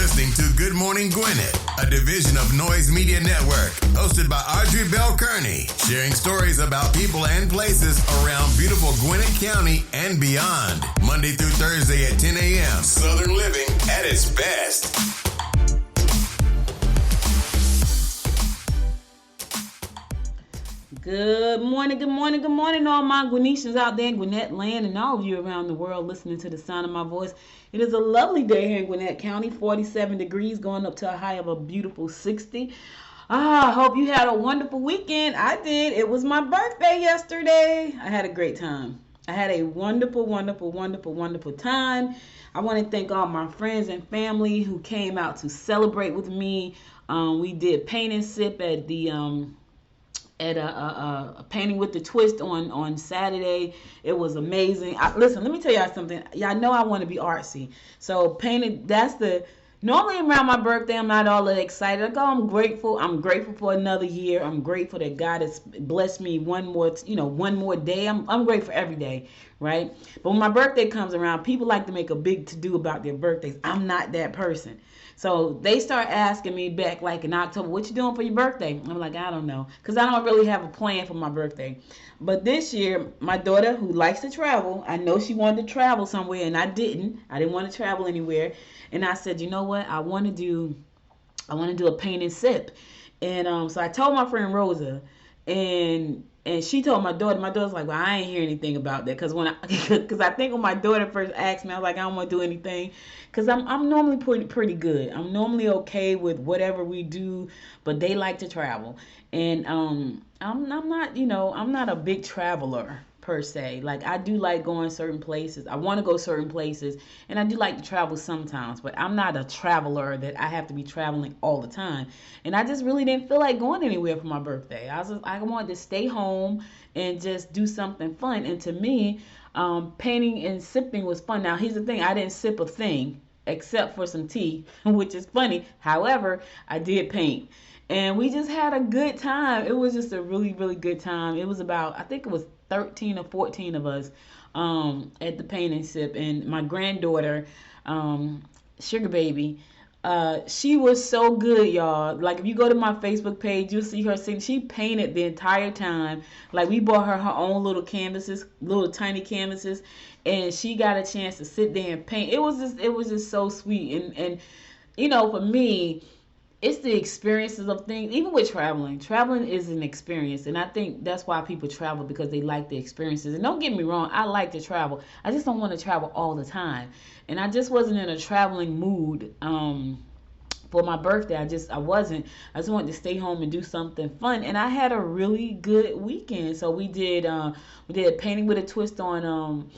listening to Good Morning Gwinnett, a division of Noise Media Network, hosted by Audrey Bell Kearney, sharing stories about people and places around beautiful Gwinnett County and beyond. Monday through Thursday at 10 a.m. Southern living at its best. Good morning, good morning, good morning, all my Gwinnetians out there in Gwinnett land and all of you around the world listening to the sound of my voice. It is a lovely day here in Gwinnett County, 47 degrees, going up to a high of a beautiful 60. I hope you had a wonderful weekend. I did. It was my birthday yesterday. I had a great time. I had a wonderful, wonderful, wonderful, wonderful time. I want to thank all my friends and family who came out to celebrate with me. We did paint and sip at the at a painting with the twist on Saturday. It was amazing. Listen, let me tell y'all something. Y'all know I want to be artsy. So painted, normally around my birthday, I'm not all that excited. I'm grateful. I'm grateful for another year. I'm grateful that God has blessed me one more day. I'm grateful every day, right? But when my birthday comes around, people like to make a big to-do about their birthdays. I'm not that person. So they start asking me back like in October, what you doing for your birthday? I'm like, I don't know, because I don't really have a plan for my birthday. But this year, my daughter, who likes to travel, I know she wanted to travel somewhere, and I didn't want to travel anywhere. And I said, you know what? I want to do a paint and sip. And so I told my friend Rosa, and she told my daughter. My daughter's like, well, I ain't hear anything about that, because I think when my daughter first asked me, I was like, I don't want to do anything, because I'm normally pretty good. I'm normally okay with whatever we do, but they like to travel, and I'm not a big traveler per se. Like, I do like going certain places. I want to go certain places, and I do like to travel sometimes, but I'm not a traveler that I have to be traveling all the time. And I just really didn't feel like going anywhere for my birthday. I wanted to stay home and just do something fun. And to me, painting and sipping was fun. Now, here's the thing. I didn't sip a thing except for some tea, which is funny. However, I did paint. And we just had a good time. It was just a really, really good time. It was about, I think it was 13 or 14 of us at the paint and sip. And my granddaughter, Sugar Baby, she was so good, y'all. Like, if you go to my Facebook page, you'll see her sing. She painted the entire time. Like, we bought her own little canvases, little tiny canvases, and she got a chance to sit there and paint. It was just so sweet. And for me, it's the experiences of things. Even with traveling is an experience, and I think that's why people travel, because they like the experiences. And don't get me wrong, I like to travel. I just don't want to travel all the time, and I just wasn't in a traveling mood for my birthday. I wasn't. I just wanted to stay home and do something fun, and I had a really good weekend. So we did painting with a twist on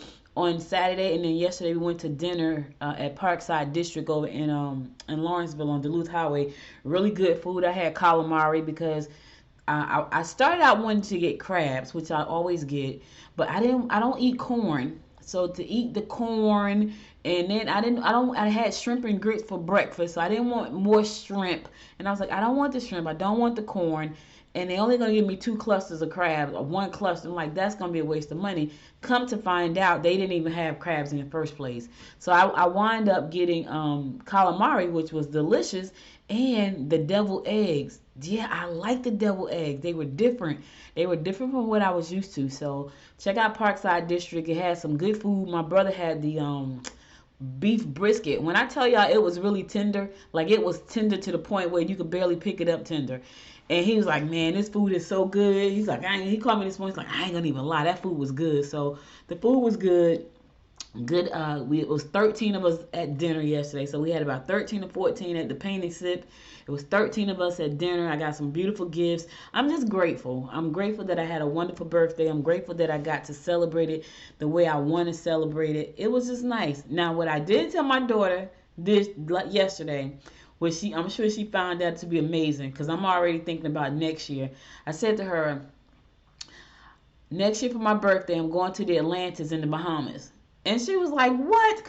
Saturday, and then yesterday we went to dinner at Parkside District over in Lawrenceville on Duluth Highway. Really good food. I had calamari because I started out wanting to get crabs, which I always get, but I don't eat corn. So to eat the corn, and then I had shrimp and grits for breakfast, so I didn't want more shrimp. And I was like, I don't want the shrimp, I don't want the corn. And they're only going to give me 2 clusters of crabs, or 1 cluster. I'm like, that's going to be a waste of money. Come to find out, they didn't even have crabs in the first place. So I wind up getting calamari, which was delicious, and the deviled eggs. Yeah, I like the deviled eggs. They were different. They were different from what I was used to. So check out Parkside District. It had some good food. My brother had the beef brisket. When I tell y'all it was really tender, like it was tender to the point where you could barely pick it up tender. And he was like, man, this food is so good. He's like, he called me this morning. He's like, I ain't gonna even lie, that food was good. So the food was good. Good. It was 13 of us at dinner yesterday. So we had about 13 or 14 at the paint and sip. It was 13 of us at dinner. I got some beautiful gifts. I'm just grateful. I'm grateful that I had a wonderful birthday. I'm grateful that I got to celebrate it the way I want to celebrate it. It was just nice. Now, what I did tell my daughter yesterday, which I'm sure she found that to be amazing, because I'm already thinking about next year. I said to her, next year for my birthday, I'm going to the Atlantis in the Bahamas. And she was like, what?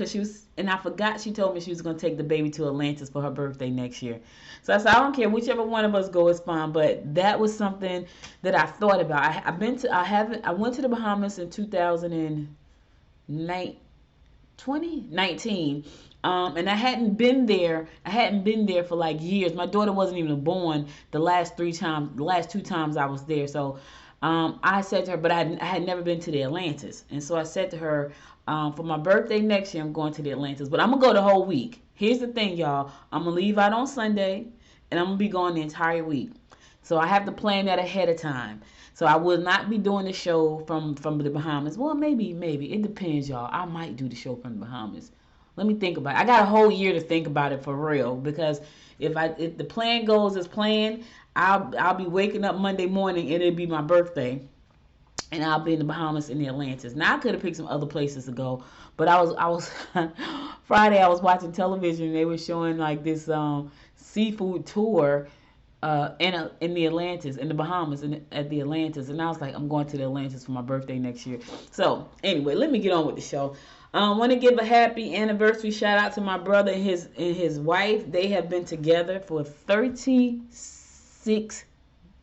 And I forgot she told me she was going to take the baby to Atlantis for her birthday next year. So I said, I don't care. Whichever one of us go is fine. But that was something that I thought about. I went to the Bahamas in 2019, And I hadn't been there. I hadn't been there for like years. My daughter wasn't even born the last two times I was there. So I said to her, but I had never been to the Atlantis. And so I said to her, for my birthday next year, I'm going to the Atlantis. But I'm going to go the whole week. Here's the thing, y'all. I'm going to leave out on Sunday, and I'm going to be gone the entire week. So I have to plan that ahead of time. So I will not be doing the show from the Bahamas. Well, maybe. It depends, y'all. I might do the show from the Bahamas. Let me think about it. I got a whole year to think about it for real, because if the plan goes as planned, I'll be waking up Monday morning and it'll be my birthday, and I'll be in the Bahamas in the Atlantis. Now I could have picked some other places to go, but I was Friday I was watching television and they were showing like this seafood tour in the Atlantis, in the Bahamas, at the Atlantis, and I was like, I'm going to the Atlantis for my birthday next year. So anyway, let me get on with the show. I want to give a happy anniversary shout out to my brother and his wife. They have been together for 36.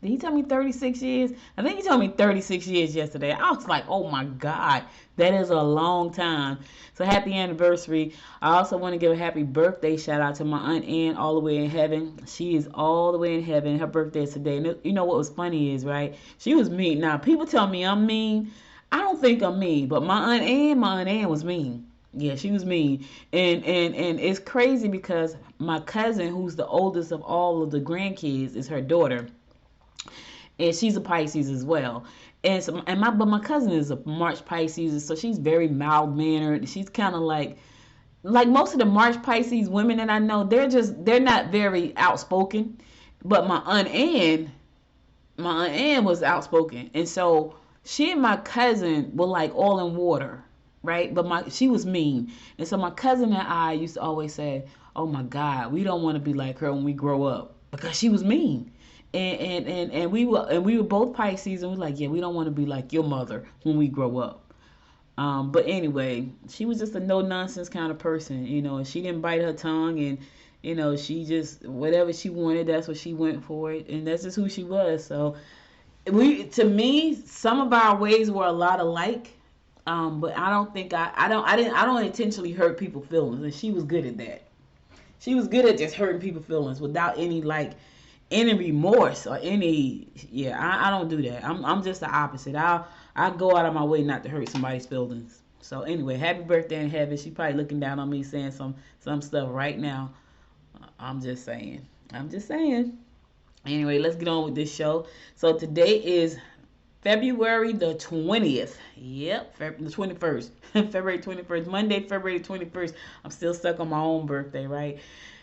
Did he tell me 36 years? I think he told me 36 years yesterday. I was like, oh my God, that is a long time. So happy anniversary. I also want to give a happy birthday shout out to my Aunt Ann all the way in heaven. She is all the way in heaven. Her birthday is today. And you know what was funny is, right? She was mean. Now, people tell me I'm mean. I don't think I'm mean, but my Aunt Ann was mean. Yeah, she was mean. And it's crazy because my cousin, who's the oldest of all of the grandkids, is her daughter. And she's a Pisces as well. But my cousin is a March Pisces, so she's very mild-mannered. She's kind of like most of the March Pisces women that I know, they're not very outspoken. But my Aunt Ann was outspoken. And so she and my cousin were like oil and water, right? But she was mean. And so my cousin and I used to always say, oh my God, we don't want to be like her when we grow up, because she was mean. And we were both Pisces, and we were like, yeah, we don't want to be like your mother when we grow up. But anyway, she was just a no nonsense kind of person, and she didn't bite her tongue, and she just, whatever she wanted, that's what she went for it, and that's just who she was. So to me, some of our ways were a lot alike, but I don't think I don't intentionally hurt people's feelings, and she was good at that. She was good at just hurting people's feelings without any remorse or any. I don't do that. I'm just the opposite. I go out of my way not to hurt somebody's feelings. So anyway, happy birthday in heaven. She probably looking down on me saying some stuff right now. I'm just saying. Anyway, let's get on with this show. So today is February the 20th. Yep, the 21st. February 21st. Monday, February 21st. I'm still stuck on my own birthday, right?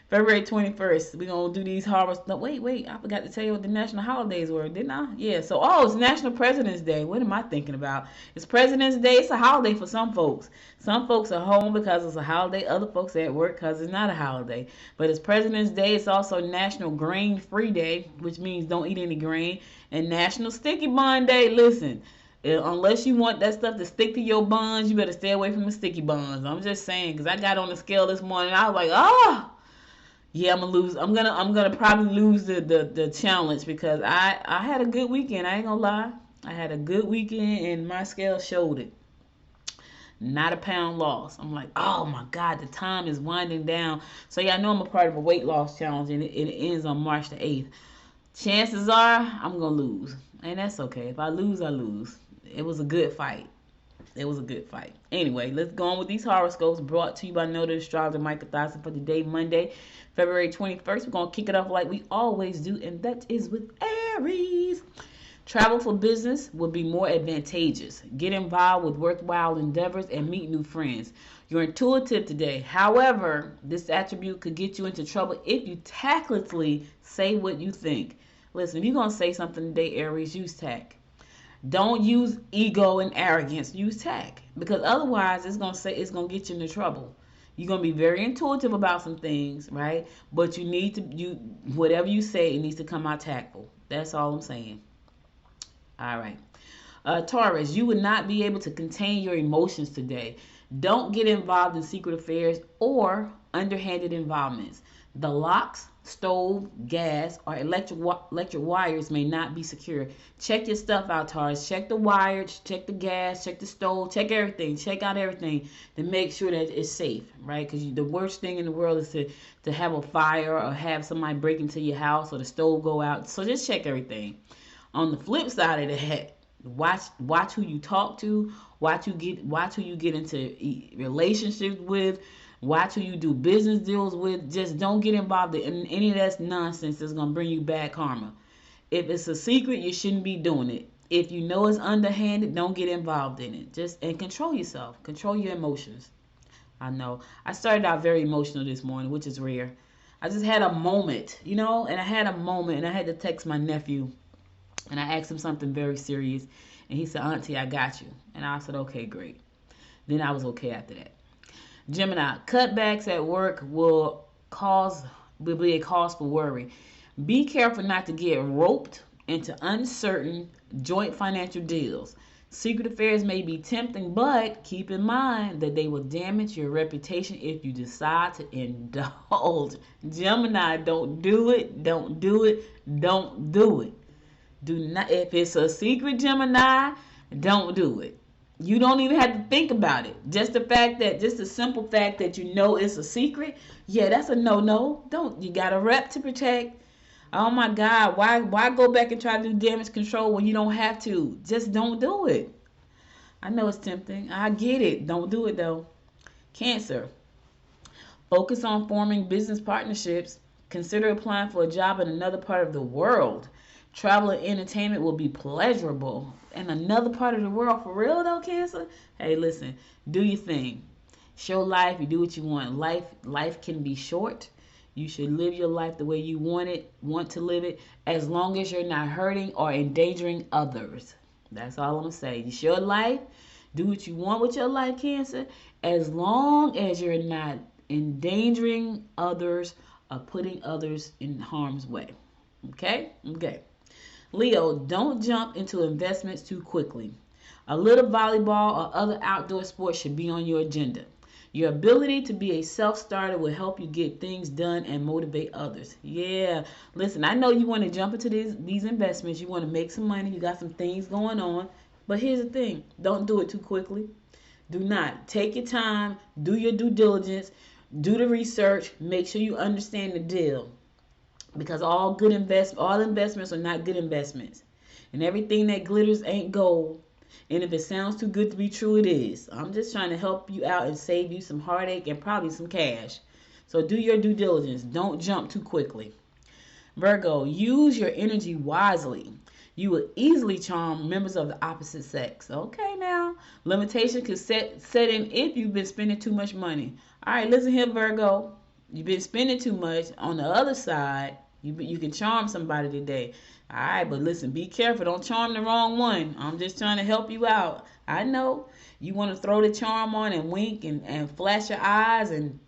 February 21st, we're going to do these harvest. No, wait, I forgot to tell you what the national holidays were, didn't I? Yeah, so, it's National President's Day. What am I thinking about? It's President's Day. It's a holiday for some folks. Some folks are home because it's a holiday. Other folks are at work because it's not a holiday. But it's President's Day. It's also National Grain-Free Day, which means don't eat any grain. And National Sticky Bun Day. Listen, unless you want that stuff to stick to your buns, you better stay away from the sticky buns. I'm just saying, because I got on the scale this morning. I was like, yeah, I'm gonna lose. I'm gonna probably lose the challenge, because I had a good weekend. I ain't gonna lie. I had a good weekend and my scale showed it. Not a pound loss. I'm like, oh my God, the time is winding down. So yeah, I know I'm a part of a weight loss challenge, and it ends on March the 8th. Chances are I'm gonna lose, and that's okay. If I lose, I lose. It was a good fight. Anyway, let's go on with these horoscopes brought to you by Noted Astrologer Michael Dawson for today, Monday, February 21st. We're going to kick it off like we always do, and that is with Aries. Travel for business will be more advantageous. Get involved with worthwhile endeavors and meet new friends. You're intuitive today. However, this attribute could get you into trouble if you tactlessly say what you think. Listen, if you're going to say something today, Aries, use tact. Don't use ego and arrogance. Use tact, because otherwise it's gonna get you into trouble. You're gonna be very intuitive about some things, right? But whatever you say, it needs to come out tactful. That's all I'm saying. All right, Taurus, you would not be able to contain your emotions today. Don't get involved in secret affairs or underhanded involvements. The locks stove, gas, or electric wires may not be secure. Check your stuff out, Taurus. Check the wires, check the gas, check the stove, check everything. Check out everything to make sure that it's safe, right? Because the worst thing in the world is to have a fire or have somebody break into your house or the stove go out. So just check everything. On the flip side of that, watch who you talk to, watch who you get into relationships with, watch who you do business deals with. Just don't get involved in any of that nonsense that's going to bring you bad karma. If it's a secret, you shouldn't be doing it. If you know it's underhanded, don't get involved in it. And control yourself. Control your emotions. I know. I started out very emotional this morning, which is rare. I just had a moment, and I had to text my nephew, and I asked him something very serious, and he said, Auntie, I got you. And I said, okay, great. Then I was okay after that. Gemini, cutbacks at work will be a cause for worry. Be careful not to get roped into uncertain joint financial deals. Secret affairs may be tempting, but keep in mind that they will damage your reputation if you decide to indulge. Gemini, don't do it. Don't do it. Don't do it. Do not. If it's a secret, Gemini, don't do it. You don't even have to think about it. Just the simple fact that you know it's a secret, yeah, that's a no-no. You got a rep to protect. Oh my God, why go back and try to do damage control when you don't have to? Just don't do it. I know it's tempting. I get it. Don't do it though. Cancer. Focus on forming business partnerships. Consider applying for a job in another part of the world. Travel and entertainment will be pleasurable. In another part of the world, for real though, Cancer? Hey, listen, do your thing. Show life, you do what you want. Life can be short. You should live your life the way you want to live it, as long as you're not hurting or endangering others. That's all I'm going to say. It's your life. Do what you want with your life, Cancer, as long as you're not endangering others or putting others in harm's way. Okay? Okay. Leo, don't jump into investments too quickly. A little volleyball or other outdoor sports should be on your agenda. Your ability to be a self-starter will help you get things done and motivate others. Yeah, listen, I know you want to jump into these investments. You want to make some money. You got some things going on. But here's the thing. Don't do it too quickly. Do not. Take your time. Do your due diligence. Do the research. Make sure you understand the deal. Because all investments are not good investments. And everything that glitters ain't gold. And if it sounds too good to be true, it is. I'm just trying to help you out and save you some heartache and probably some cash. So do your due diligence. Don't jump too quickly. Virgo, use your energy wisely. You will easily charm members of the opposite sex. Okay, now. Limitation could set in if you've been spending too much money. All right, listen here, Virgo. You've been spending too much. On the other side, you can charm somebody today. All right, but listen, be careful. Don't charm the wrong one. I'm just trying to help you out. I know you want to throw the charm on and wink and flash your eyes and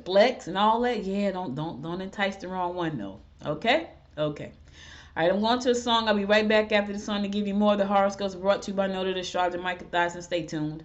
flex and all that. Yeah, don't entice the wrong one though. Okay? Okay. All right, I'm going to a song. I'll be right back after the song to give you more of the horoscopes brought to you by noted astrologer Michael Dyson. Stay tuned.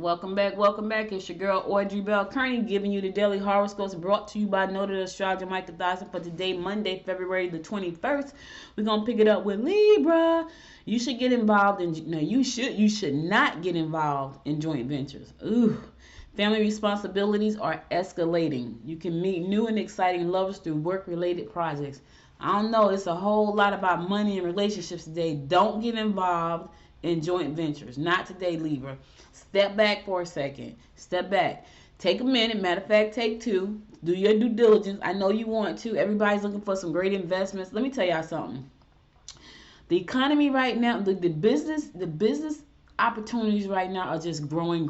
Welcome back, welcome back. It's your girl Audrey Bell Kearney giving you the daily horoscopes brought to you by noted astrologer Mike 1000 for today, Monday, February the 21st. We're going to pick it up with Libra. You should get involved in, no, you should not get involved in joint ventures. Ooh. Family responsibilities are escalating. You can meet new and exciting lovers through work-related projects. I don't know, it's a whole lot about money and relationships today. Don't get involved in joint ventures. Not today, Libra. Step back for a second. Step back. Take a minute. Matter of fact, take two. Do your due diligence. I know you want to. Everybody's looking for some great investments. Let me tell y'all something. The economy right now, the business opportunities right now are just growing.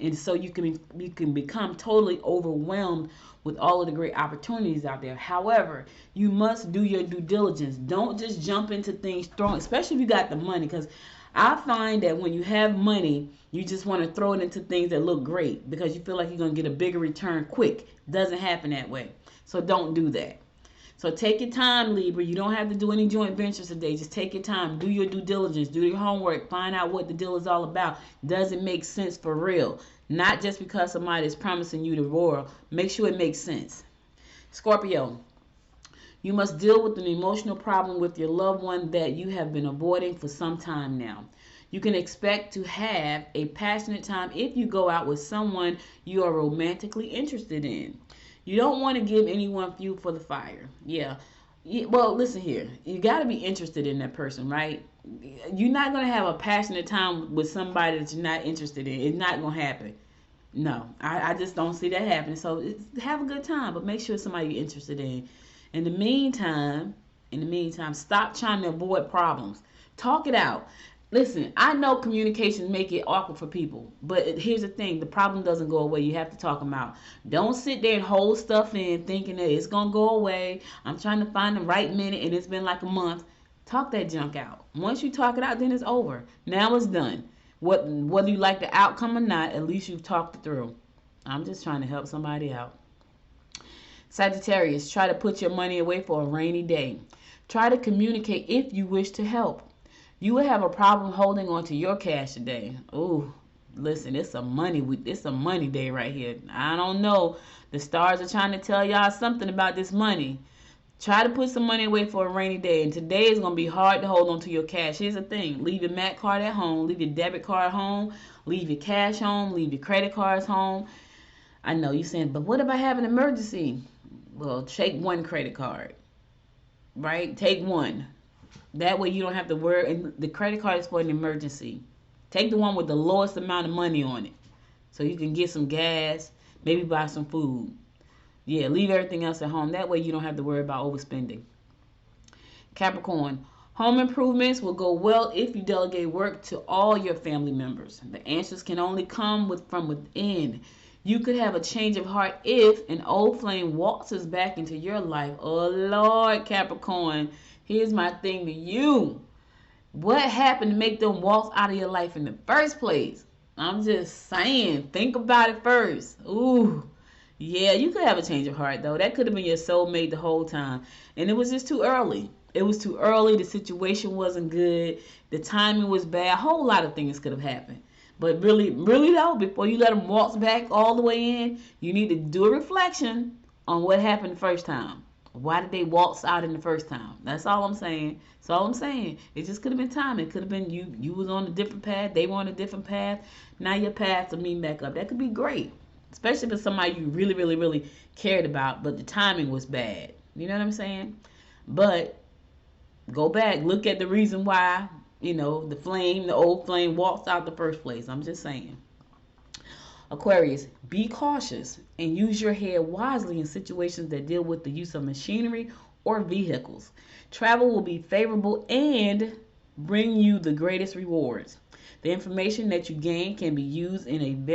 And so you can become totally overwhelmed with all of the great opportunities out there. However, you must do your due diligence. Don't just jump into things throwing, especially if you got the money, because I find that when you have money, you just want to throw it into things that look great because you feel like you're going to get a bigger return quick. It doesn't happen that way. So don't do that. So take your time, Libra. You don't have to do any joint ventures today. Just take your time. Do your due diligence. Do your homework. Find out what the deal is all about. Does it make sense for real? Not just because somebody is promising you the royal. Make sure it makes sense. Scorpio. You must deal with an emotional problem with your loved one that you have been avoiding for some time now. You can expect to have a passionate time if you go out with someone you are romantically interested in. You don't want to give anyone fuel for the fire. Yeah. Well, listen here. You got to be interested in that person, right? You're not going to have a passionate time with somebody that you're not interested in. It's not going to happen. No, I just don't see that happening. So have a good time, but make sure it's somebody you're interested in. In the meantime, stop trying to avoid problems. Talk it out. Listen, I know communication make it awkward for people, but here's the thing. The problem doesn't go away. You have to talk them out. Don't sit there and hold stuff in thinking that it's going to go away. I'm trying to find the right minute, and it's been like a month. Talk that junk out. Once you talk it out, then it's over. Now it's done. Whether you like the outcome or not, at least you've talked it through. I'm just trying to help somebody out. Sagittarius, try to put your money away for a rainy day. Try to communicate if you wish to help. You will have a problem holding on to your cash today. Ooh, listen, it's a money day right here. I don't know. The stars are trying to tell y'all something about this money. Try to put some money away for a rainy day. And today is going to be hard to hold on to your cash. Here's the thing. Leave your MAC card at home. Leave your debit card home. Leave your cash home. Leave your credit cards home. I know you're saying, but what if I have an emergency? Well, take one credit card, right? Take one. That way you don't have to worry. And the credit card is for an emergency. Take the one with the lowest amount of money on it so you can get some gas, maybe buy some food. Yeah, leave everything else at home. That way you don't have to worry about overspending. Capricorn, home improvements will go well if you delegate work to all your family members. The answers can only come from within. You could have a change of heart if an old flame waltzes back into your life. Oh, Lord, Capricorn. Here's my thing to you. What happened to make them waltz out of your life in the first place? I'm just saying. Think about it first. Ooh. Yeah, you could have a change of heart, though. That could have been your soulmate the whole time. And it was just too early. It was too early. The situation wasn't good. The timing was bad. A whole lot of things could have happened. But really, though, before you let them waltz back all the way in, you need to do a reflection on what happened the first time. Why did they waltz out in the first time? That's all I'm saying. That's all I'm saying. It just could have been time. It could have been you was on a different path. They were on a different path. Now your paths are meeting back up. That could be great. Especially if it's somebody you really cared about, but the timing was bad. You know what I'm saying? But go back. Look at the reason why, the old flame waltzed out the first place. I'm just saying. Aquarius, be cautious and use your head wisely in situations that deal with the use of machinery or vehicles. Travel will be favorable and bring you the greatest rewards. The information that you gain can be used in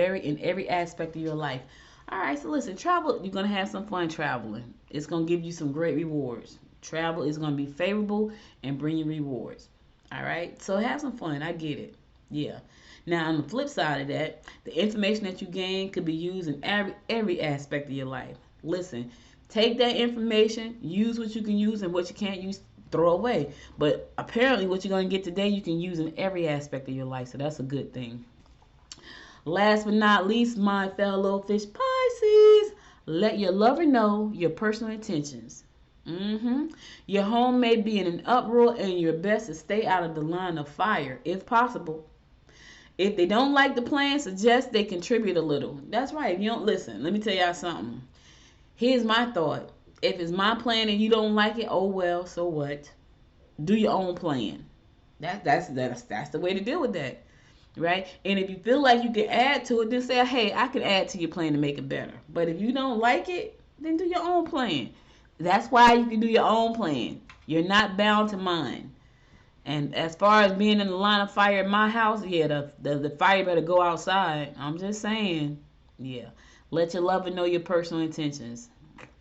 every aspect of your life. All right, so listen, travel, you're going to have some fun traveling. It's going to give you some great rewards. Travel is going to be favorable and bring you rewards. All right, so have some fun. I get it. Yeah. Now, on the flip side of that, the information that you gain could be used in every aspect of your life. Listen, take that information, use what you can use, and what you can't use, throw away. But apparently what you're going to get today, you can use in every aspect of your life, so that's a good thing. Last but not least, my fellow fish Pisces, let your lover know your personal intentions. Your home may be in an uproar and your best to stay out of the line of fire if possible. If they don't like the plan, suggest they contribute a little. That's right. If you don't listen, let me tell y'all something. Here's my thought. If it's my plan and you don't like it, oh well, so what? Do your own plan. That's the way to deal with that. Right? And if you feel like you can add to it, then say, hey, I can add to your plan to make it better. But if you don't like it, then do your own plan. That's why you can do your own plan. You're not bound to mine. And as far as being in the line of fire in my house, yeah, the fire better go outside. I'm just saying, yeah. Let your lover know your personal intentions.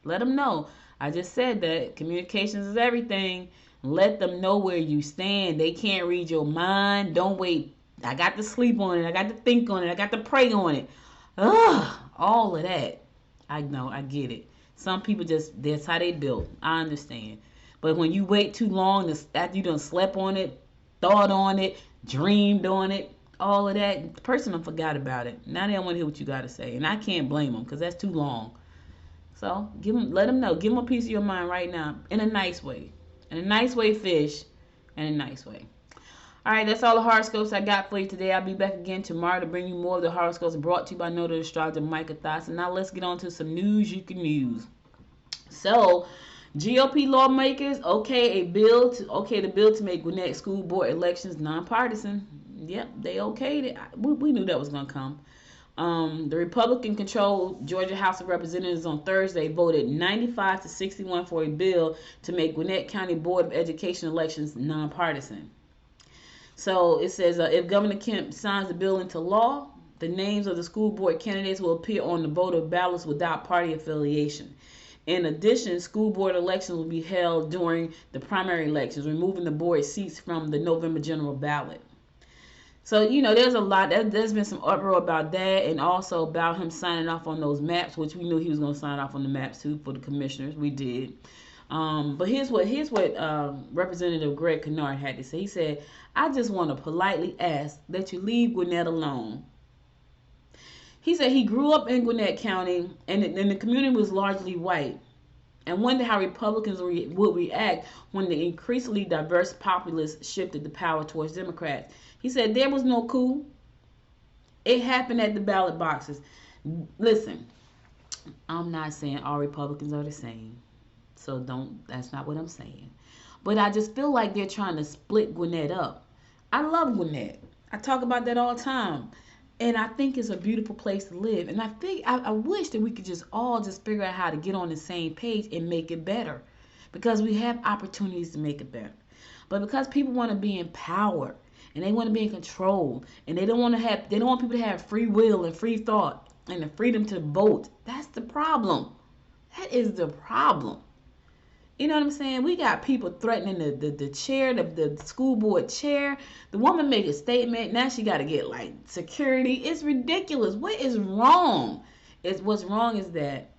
Let them know. I just said that communications is everything. Let them know where you stand. They can't read your mind. Don't wait. I got to sleep on it. I got to think on it. I got to pray on it. Ugh, all of that. I know. I get it. Some people just, that's how they built. I understand. But when you wait too long, after you done slept on it, thought on it, dreamed on it, all of that, the person done forgot about it. Now they don't want to hear what you got to say. And I can't blame them because that's too long. So let them know. Give them a piece of your mind right now in a nice way. In a nice way, fish. In a nice way. All right, that's all the horoscopes I got for you today. I'll be back again tomorrow to bring you more of the horoscopes brought to you by Noted Astrologer Micah Thoughts. And now let's get on to some news you can use. So, GOP lawmakers the bill to make Gwinnett school board elections nonpartisan. Yep, they okayed it. We knew that was going to come. The Republican-controlled Georgia House of Representatives on Thursday voted 95-61 for a bill to make Gwinnett County Board of Education elections nonpartisan. So it says if Governor Kemp signs the bill into law, the names of the school board candidates will appear on the voter ballots without party affiliation. In addition, school board elections will be held during the primary elections, removing the board seats from the November general ballot. So, there's a lot. There's been some uproar about that, and also about him signing off on those maps, which we knew he was going to sign off on the maps too for the commissioners. We did. But here's what Representative Gregg Kennard had to say. He said, I just want to politely ask that you leave Gwinnett alone. He said he grew up in Gwinnett County, and the community was largely white, and wondered how Republicans would react when the increasingly diverse populace shifted the power towards Democrats. He said there was no coup. It happened at the ballot boxes. Listen, I'm not saying all Republicans are the same. So that's not what I'm saying. But I just feel like they're trying to split Gwinnett up. I love Gwinnett. I talk about that all the time. And I think it's a beautiful place to live. And I wish that we could just all figure out how to get on the same page and make it better. Because we have opportunities to make it better. But because people want to be in power and they want to be in control and they don't want people to have free will and free thought and the freedom to vote. That's the problem. That is the problem. You know what I'm saying? We got people threatening the chair, the school board chair. The woman make a statement. Now she got to get security. It's ridiculous. What is wrong? What's wrong is that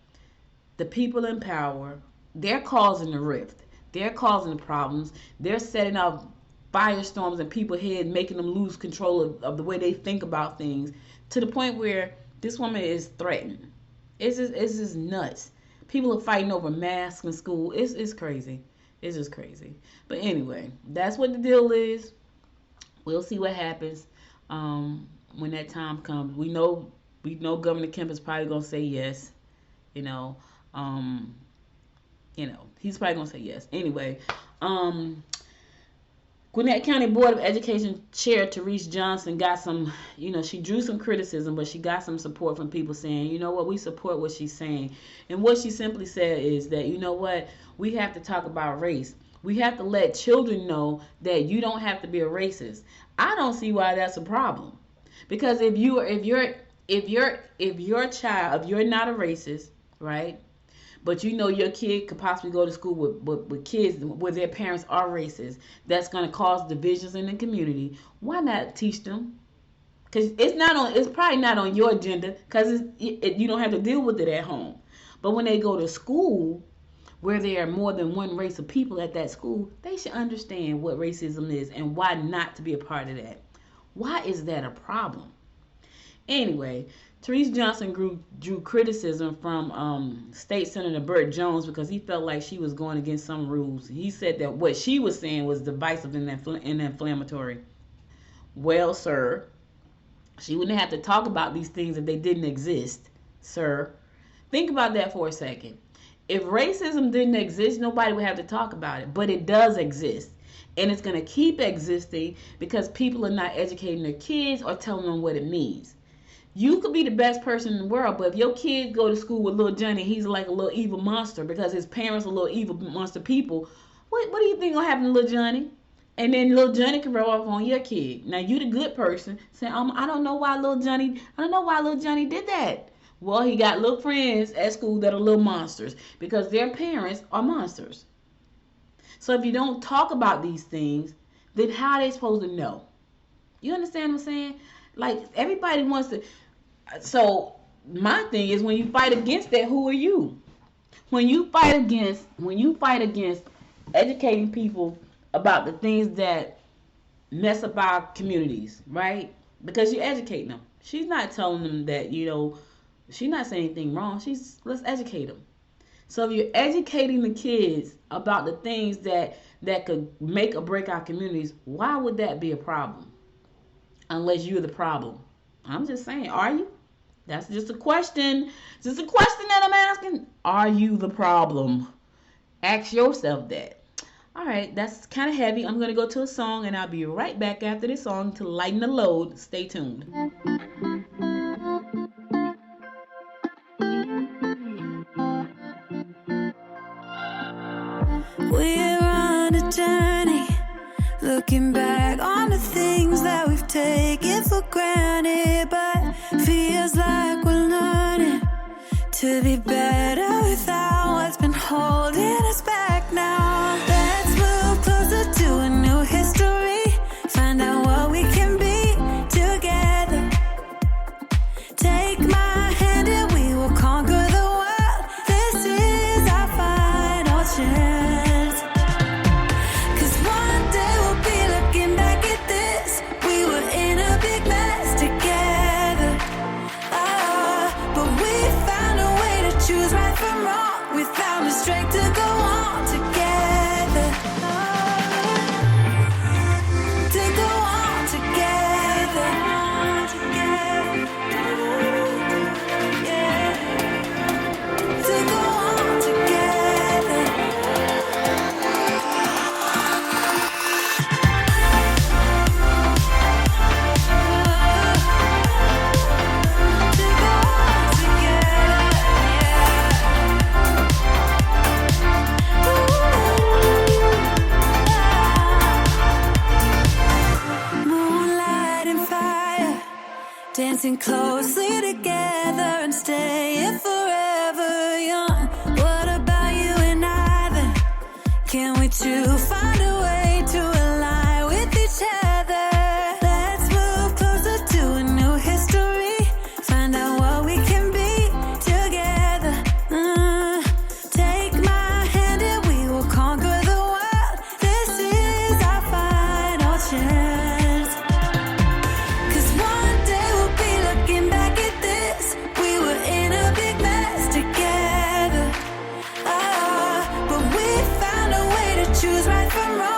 the people in power, they're causing the rift. They're causing the problems. They're setting up firestorms in people's heads, making them lose control of the way they think about things, to the point where this woman is threatened. It's just nuts. People are fighting over masks in school. It's crazy. It's just crazy. But anyway, that's what the deal is. We'll see what happens when that time comes. We know Governor Kemp is probably gonna say yes. He's probably gonna say yes. Anyway, Gwinnett County Board of Education Chair Therese Johnson got some, she drew some criticism, but she got some support from people saying, you know what, we support what she's saying. And what she simply said is that, you know what, we have to talk about race. We have to let children know that you don't have to be a racist. I don't see why that's a problem. Because if you're child, if you're not a racist, right? But your kid could possibly go to school with kids where their parents are racist. That's going to cause divisions in the community. Why not teach them? Because it's probably not on your agenda, because you don't have to deal with it at home. But when they go to school, where there are more than one race of people at that school, they should understand what racism is and why not to be a part of that. Why is that a problem? Anyway, Therese Johnson drew criticism from State Senator Burt Jones because he felt like she was going against some rules. He said that what she was saying was divisive and inflammatory. Well, sir, she wouldn't have to talk about these things if they didn't exist, sir. Think about that for a second. If racism didn't exist, nobody would have to talk about it. But it does exist. And it's going to keep existing because people are not educating their kids or telling them what it means. You could be the best person in the world, but if your kid go to school with little Johnny, he's like a little evil monster because his parents are little evil monster people. What do you think gonna happen to little Johnny? And then little Johnny can rub off on your kid. Now you the good person saying, I don't know why little Johnny did that. Well, he got little friends at school that are little monsters because their parents are monsters. So if you don't talk about these things, then how are they supposed to know? You understand what I'm saying? Like everybody wants to. So my thing is, when you fight against that, who are you? When you fight against educating people about the things that mess up our communities, right? Because you're educating them. She's not telling them that, she's not saying anything wrong. Let's educate them. So if you're educating the kids about the things that could make or break our communities, why would that be a problem? Unless you're the problem. I'm just saying, are you? That's just a question. Just a question that I'm asking. Are you the problem? Ask yourself that. All right, that's kind of heavy. I'm going to go to a song, and I'll be right back after this song to lighten the load. Stay tuned. We're on a journey, looking back on the things that we've taken for granted, but feels like we're learning to be better without what's been holding us back now. Let's move closer to a new history, find out what we can be together. Take my hand and we will conquer the world. This is our final chance. 'Cause one day we'll be looking back at this. We were in a big mess together. But we found a way to choose right from wrong. We found the strength to go on together. To go on together. Yeah. To go on together. To go on together. Moonlight and fire, dancing closely together and staying forever young. What about you and I then? Can we two find a way to align with each other? Let's move closer to a new history, find out what we can be together. Take my hand and we will conquer the world. This is our final chance. 'Cause one day we'll be looking back at this. We were in a big mess together. But we found a way to choose right from wrong.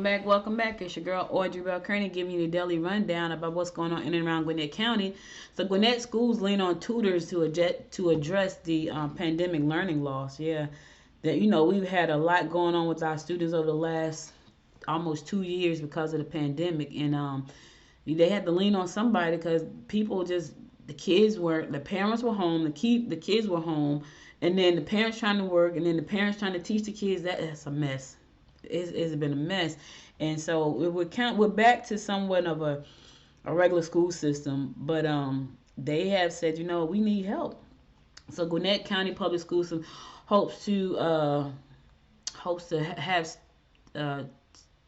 Welcome back. It's your girl Audrey Bell Kearney giving you the daily rundown about what's going on in and around Gwinnett County. So Gwinnett schools lean on tutors to address the pandemic learning loss. Yeah, that we've had a lot going on with our students over the last almost 2 years because of the pandemic, and they had to lean on somebody because the parents were home, the kids were home, and then the parents trying to work, and then the parents trying to teach the kids. That's a mess. It's been a mess, and so we're back to somewhat of a regular school system, but they have said, we need help. So Gwinnett County Public School System hopes to have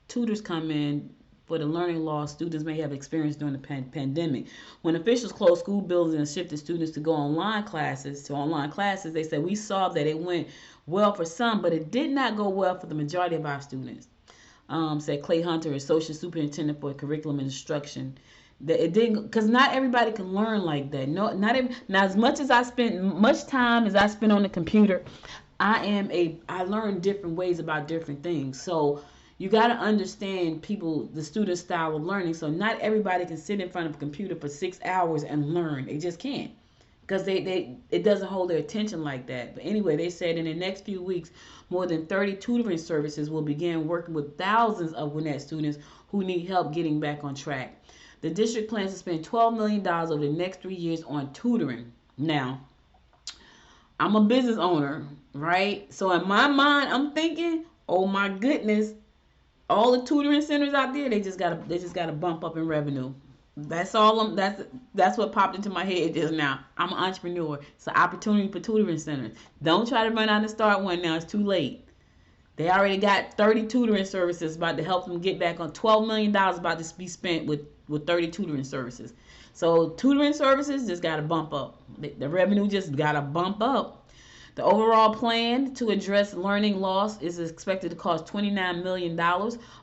tutors come in for the learning loss students may have experienced during the pandemic. When officials closed school buildings and shifted students to go online classes, they said we saw that it went well for some, but it did not go well for the majority of our students. Said Clay Hunter, Associate Superintendent for Curriculum and Instruction. That it didn't, because not everybody can learn like that. No, not as much time as I spend on the computer, I learn different ways about different things. So you got to understand the student style of learning. So not everybody can sit in front of a computer for 6 hours and learn. They just can't, because it doesn't hold their attention like that. But anyway, they said in the next few weeks, more than 30 tutoring services will begin working with thousands of Gwinnett students who need help getting back on track. The district plans to spend $12 million over the next 3 years on tutoring. Now, I'm a business owner, right? So in my mind, I'm thinking, oh my goodness, all the tutoring centers out there, they just gotta bump up in revenue. That's all. That's what popped into my head just now. I'm an entrepreneur. It's an opportunity for tutoring centers. Don't try to run out and start one now. It's too late. They already got 30 tutoring services about to help them get back on $12 million about to be spent with 30 tutoring services. So tutoring services just got to bump up. The revenue just got to bump up. The overall plan to address learning loss is expected to cost $29 million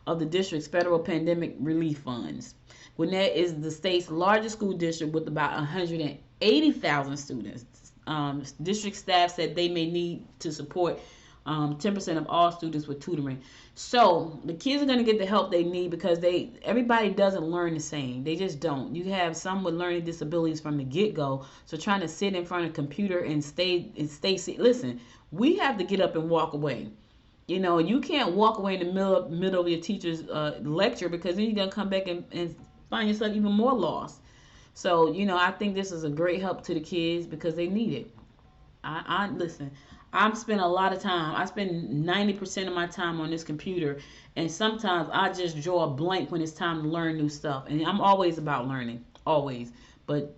of the district's federal pandemic relief funds. Gwinnett is the state's largest school district with about 180,000 students. District staff said they may need to support 10% of all students with tutoring. So the kids are going to get the help they need, because everybody doesn't learn the same. They just don't. You have some with learning disabilities from the get-go. So trying to sit in front of a computer and stay. Listen, we have to get up and walk away. You can't walk away in the middle of your teacher's lecture, because then you're going to come back and find yourself even more lost. So, I think this is a great help to the kids because they need it. Listen, I've spent a lot of time. I spend 90% of my time on this computer, and sometimes I just draw a blank when it's time to learn new stuff. And I'm always about learning, always. But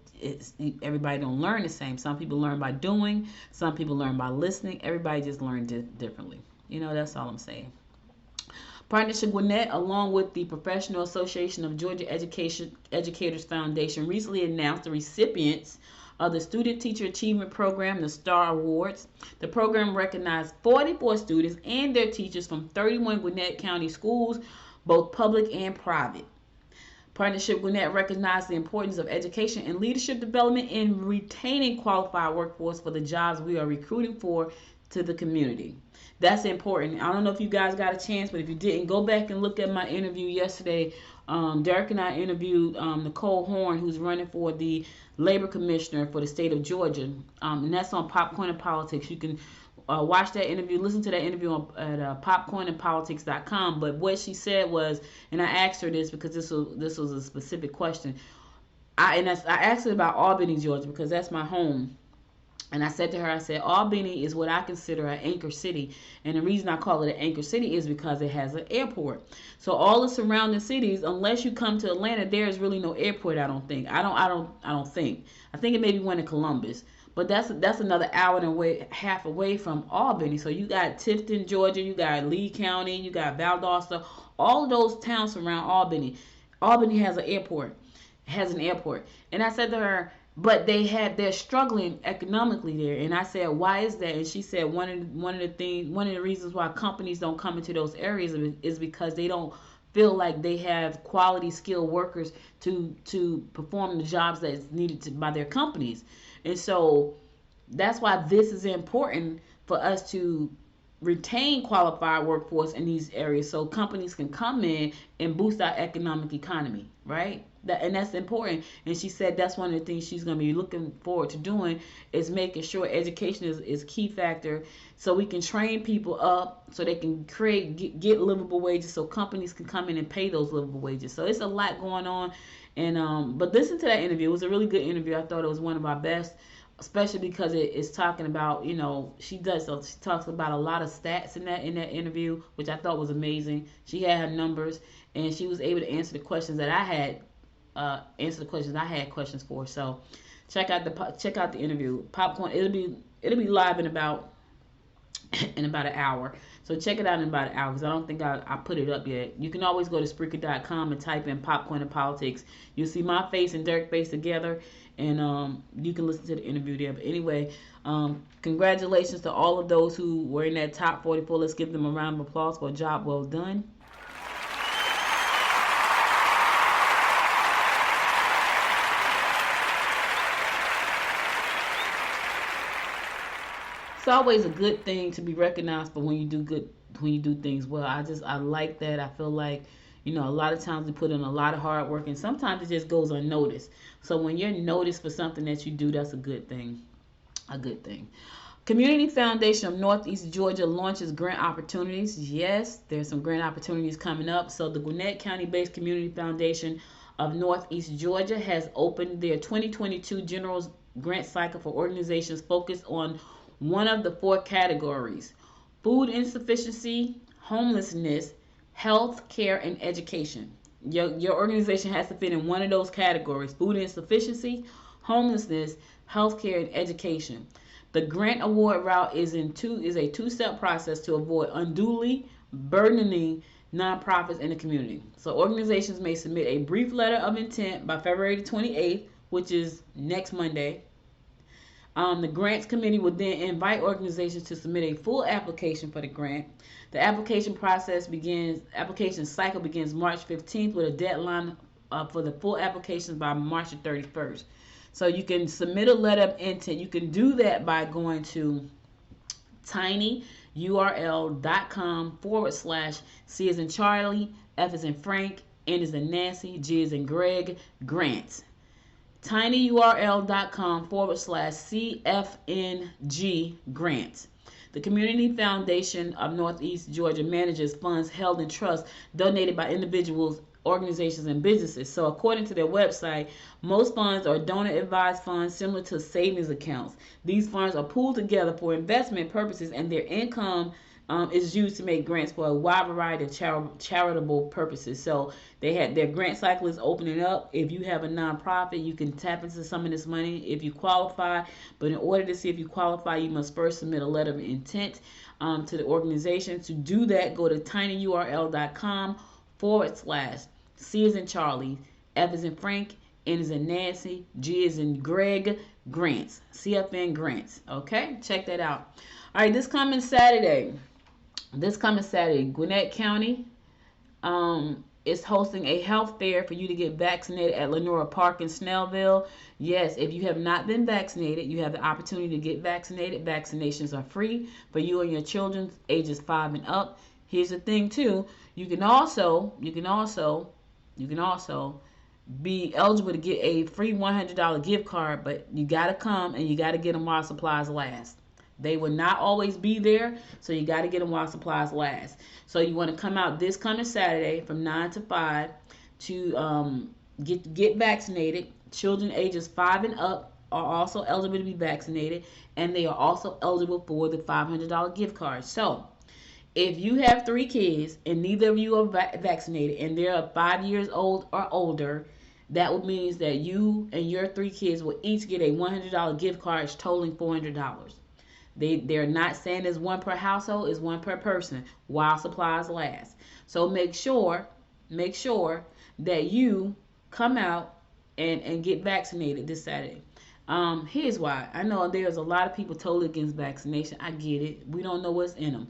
everybody don't learn the same. Some people learn by doing. Some people learn by listening. Everybody just learns differently. That's all I'm saying. Partnership Gwinnett, along with the Professional Association of Georgia Educators Foundation, recently announced the recipients of the Student Teacher Achievement Program, the STAR Awards. The program recognized 44 students and their teachers from 31 Gwinnett County schools, both public and private. Partnership Gwinnett recognized the importance of education and leadership development in retaining qualified workforce for the jobs we are recruiting for to the community. That's important. I don't know if you guys got a chance, but if you didn't, go back and look at my interview yesterday. Derek and I interviewed Nicole Horn, who's running for the labor commissioner for the state of Georgia, and that's on Popcorn and Politics. You can watch that interview, listen to that interview at popcornandpolitics.com. But what she said was, and I asked her this because this was a specific question. I asked her about Albany, Georgia, because that's my home. And I said to her, Albany is what I consider an anchor city. And the reason I call it an anchor city is because it has an airport. So all the surrounding cities, unless you come to Atlanta, there is really no airport, I don't think. I don't think. I think it may be one in Columbus. But that's another hour and half away from Albany. So you got Tifton, Georgia, you got Lee County, you got Valdosta. All of those towns surround Albany. Albany has an airport. And I said to her, but they're struggling economically there. And I said, why is that? And she said one of the reasons why companies don't come into those areas is because they don't feel like they have quality skilled workers to perform the jobs that's needed by their companies. And so that's why this is important for us to retain qualified workforce in these areas so companies can come in and boost our economic economy, right? And that's important. And she said that's one of the things she's going to be looking forward to doing is making sure education is key factor so we can train people up so they can get livable wages so companies can come in and pay those livable wages. So it's a lot going on. And but listen to that interview. It was a really good interview. I thought it was one of our best, especially because it is talking about, she talks about a lot of stats in that interview, which I thought was amazing. She had her numbers and she was able to answer the questions that I had. Questions for. So check out the interview. Popcorn. It'll be live in about an hour. So check it out in about an hour because I don't think I put it up yet. You can always go to Spreaker.com and type in Popcorn and Politics. You'll see my face and Derek's face together, and you can listen to the interview there. But anyway, congratulations to all of those who were in that top 44. Let's give them a round of applause for a job well done. It's always a good thing to be recognized for when you do things well. I like that. I feel like, a lot of times we put in a lot of hard work and sometimes it just goes unnoticed. So when you're noticed for something that you do, that's a good thing. Community Foundation of Northeast Georgia launches grant opportunities. Yes, there's some grant opportunities coming up. So the Gwinnett County-based Community Foundation of Northeast Georgia has opened their 2022 general grant cycle for organizations focused on one of the 4 categories: food insufficiency, homelessness, health care, and education. Your organization has to fit in one of those categories: food insufficiency, homelessness, health care, and education. The grant award route is a 2-step process to avoid unduly burdening nonprofits in the community. So organizations may submit a brief letter of intent by February 28th, which is next Monday. The grants committee will then invite organizations to submit a full application for the grant. The application cycle begins March 15th with a deadline for the full applications by March 31st. So you can submit a letter of intent. You can do that by going to tinyurl.com/C as in Charlie, F as in Frank, N as in Nancy, G as in Gregg, grants. tinyurl.com/CFNG grants. The Community Foundation of Northeast Georgia manages funds held in trust donated by individuals, organizations, and businesses. So according to their website, most funds are donor-advised funds similar to savings accounts. These funds are pooled together for investment purposes, and their income is used to make grants for a wide variety of charitable purposes. So their grant cycle is opening up. If you have a nonprofit, you can tap into some of this money if you qualify. But in order to see if you qualify, you must first submit a letter of intent to the organization. To do that, go to tinyurl.com/C as in Charlie, F as in Frank, N as in Nancy, G as in Gregg, grants, CFN grants. Okay, check that out. All right, this coming Saturday, Gwinnett County is hosting a health fair for you to get vaccinated at Lenora Park in Snellville. Yes, if you have not been vaccinated, you have the opportunity to get vaccinated. Vaccinations are free for you and your children ages 5 and up. Here's the thing too, you can also be eligible to get a free $100 gift card, but you got to come and you got to get them while supplies last. They will not always be there, so you got to get them while supplies last. So you want to come out this coming Saturday from 9 to 5 to get vaccinated. Children ages 5 and up are also eligible to be vaccinated, and they are also eligible for the $500 gift card. So if you have 3 kids and neither of you are vaccinated and they're 5 years old or older, that would mean that you and your 3 kids will each get a $100 gift card totaling $400. They're not saying it's one per household, it's one per person while supplies last. So make sure that you come out and get vaccinated this Saturday. Here's why. I know there's a lot of people totally against vaccination. I get it. We don't know what's in them.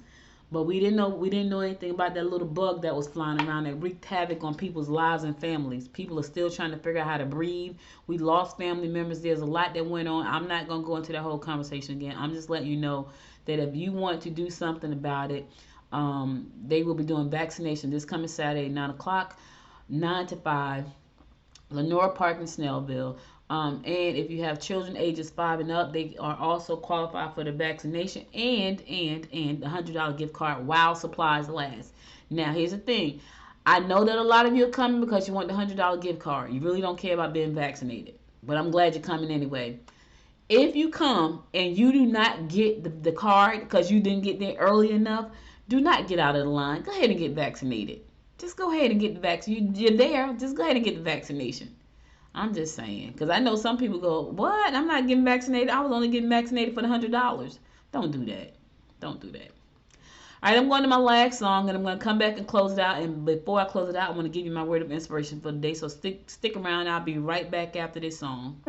But we didn't know anything about that little bug that was flying around that wreaked havoc on people's lives and families. People are still trying to figure out how to breathe. We lost family members. There's a lot that went on. I'm not going to go into that whole conversation again. I'm just letting you know that if you want to do something about it, they will be doing vaccination this coming Saturday, 9 o'clock, 9 to 5, Lenore Park in Snellville. And if you have children ages 5 and up, they are also qualified for the vaccination and the $100 gift card while supplies last. Now, here's the thing. I know that a lot of you are coming because you want the $100 gift card. You really don't care about being vaccinated. But I'm glad you're coming anyway. If you come and you do not get the card because you didn't get there early enough, do not get out of the line. Go ahead and get vaccinated. Just go ahead and get the vaccine. You're there. Just go ahead and get the vaccination. I'm just saying, because I know some people go, what? I'm not getting vaccinated. I was only getting vaccinated for the $100. Don't do that. Don't do that. All right, I'm going to my last song, and I'm going to come back and close it out. And before I close it out, I want to give you my word of inspiration for the day. So stick around. I'll be right back after this song.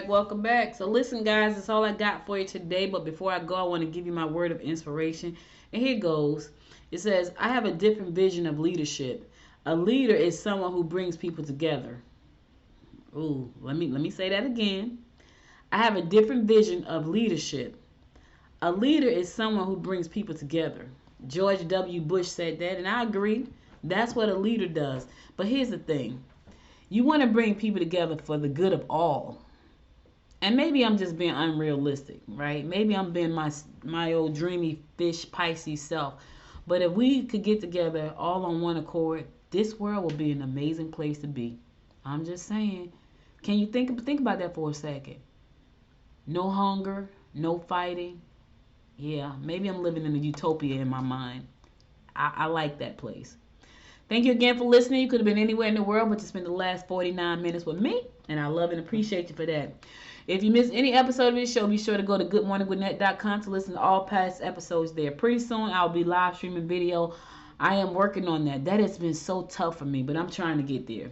Welcome back. So listen, guys, that's all I got for you today. But before I go, I want to give you my word of inspiration. And here goes. It says, I have a different vision of leadership. A leader is someone who brings people together. Ooh, let me say that again. I have a different vision of leadership. A leader is someone who brings people together. George W. Bush said that, and I agree. That's what a leader does. But here's the thing. You want to bring people together for the good of all. And maybe I'm just being unrealistic, right? Maybe I'm being my old dreamy fish Pisces self. But if we could get together all on one accord, this world will be an amazing place to be. I'm just saying. Can you think about that for a second? No hunger, no fighting. Yeah, maybe I'm living in a utopia in my mind. I like that place. Thank you again for listening. You could have been anywhere in the world, but you spent the last 49 minutes with me, and I love and appreciate you for that. If you missed any episode of this show, be sure to go to goodmorninggwinnett.com to listen to all past episodes there. Pretty soon, I'll be live streaming video. I am working on that. That has been so tough for me, but I'm trying to get there.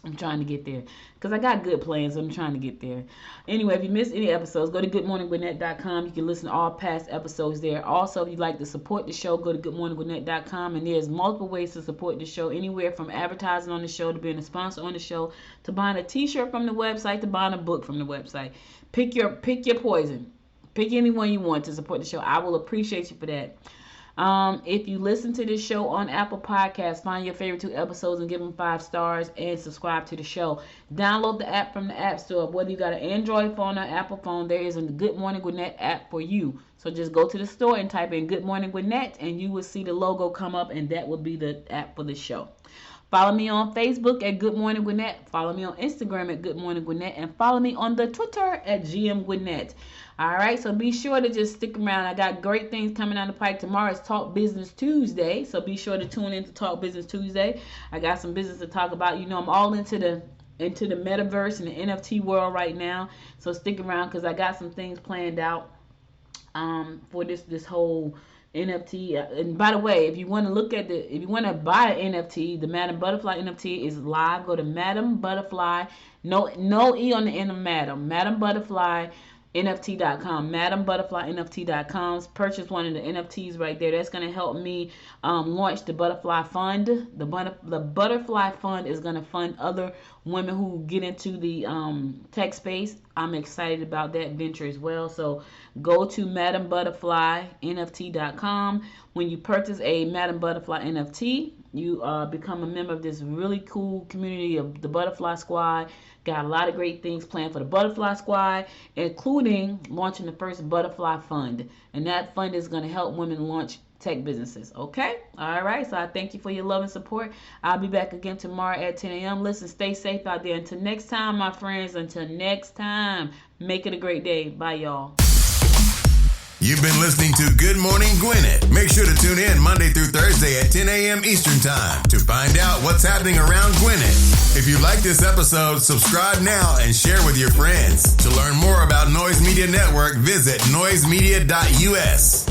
Because I got good plans. I'm trying to get there. Anyway, if you missed any episodes, go to goodmorninggwinnett.com. You can listen to all past episodes there. Also, if you'd like to support the show, go to goodmorninggwinnett.com. And there's multiple ways to support the show, anywhere from advertising on the show to being a sponsor on the show to buying a t-shirt from the website to buying a book from the website. Pick your poison. Pick anyone you want to support the show. I will appreciate you for that. If you listen to this show on Apple Podcasts, find your favorite 2 episodes and give them 5 stars and subscribe to the show. Download the app from the App Store. Whether you got an Android phone or Apple phone, there is a Good Morning Gwinnett app for you. So just go to the store and type in Good Morning Gwinnett and you will see the logo come up, and that will be the app for the show. Follow me on Facebook at Good Morning Gwinnett. Follow me on Instagram at Good Morning Gwinnett. And follow me on the Twitter at GM Gwinnett. All right, so be sure to just stick around. I got great things coming down the pike. Tomorrow is Talk Business Tuesday, so be sure to tune in to Talk Business Tuesday. I got some business to talk about. You know, I'm all into the metaverse and the NFT world right now, so stick around because I got some things planned out for this whole NFT. And by the way, if you want to buy an NFT, the Madam Butterfly NFT is live. Go to Madam Butterfly, no E on the end of Madam. Madam Butterfly NFT.com, MadamButterflyNFT.com. Purchase one of the NFTs right there. That's going to help me launch the Butterfly Fund. The Butterfly Fund is going to fund other women who get into the tech space. I'm excited about that venture as well. So go to MadamButterflyNFT.com. When you purchase a Madam Butterfly NFT, you become a member of this really cool community of the Butterfly Squad. Got a lot of great things planned for the Butterfly Squad, including launching the first Butterfly Fund. And that fund is going to help women launch tech businesses. Okay? All right. So I thank you for your love and support. I'll be back again tomorrow at 10 a.m. Listen, stay safe out there. Until next time, my friends. Until next time, make it a great day. Bye, y'all. You've been listening to Good Morning Gwinnett. Make sure to tune in Monday through Thursday at 10 a.m. Eastern Time to find out what's happening around Gwinnett. If you like this episode, subscribe now and share with your friends. To learn more about Noise Media Network, visit noisemedia.us.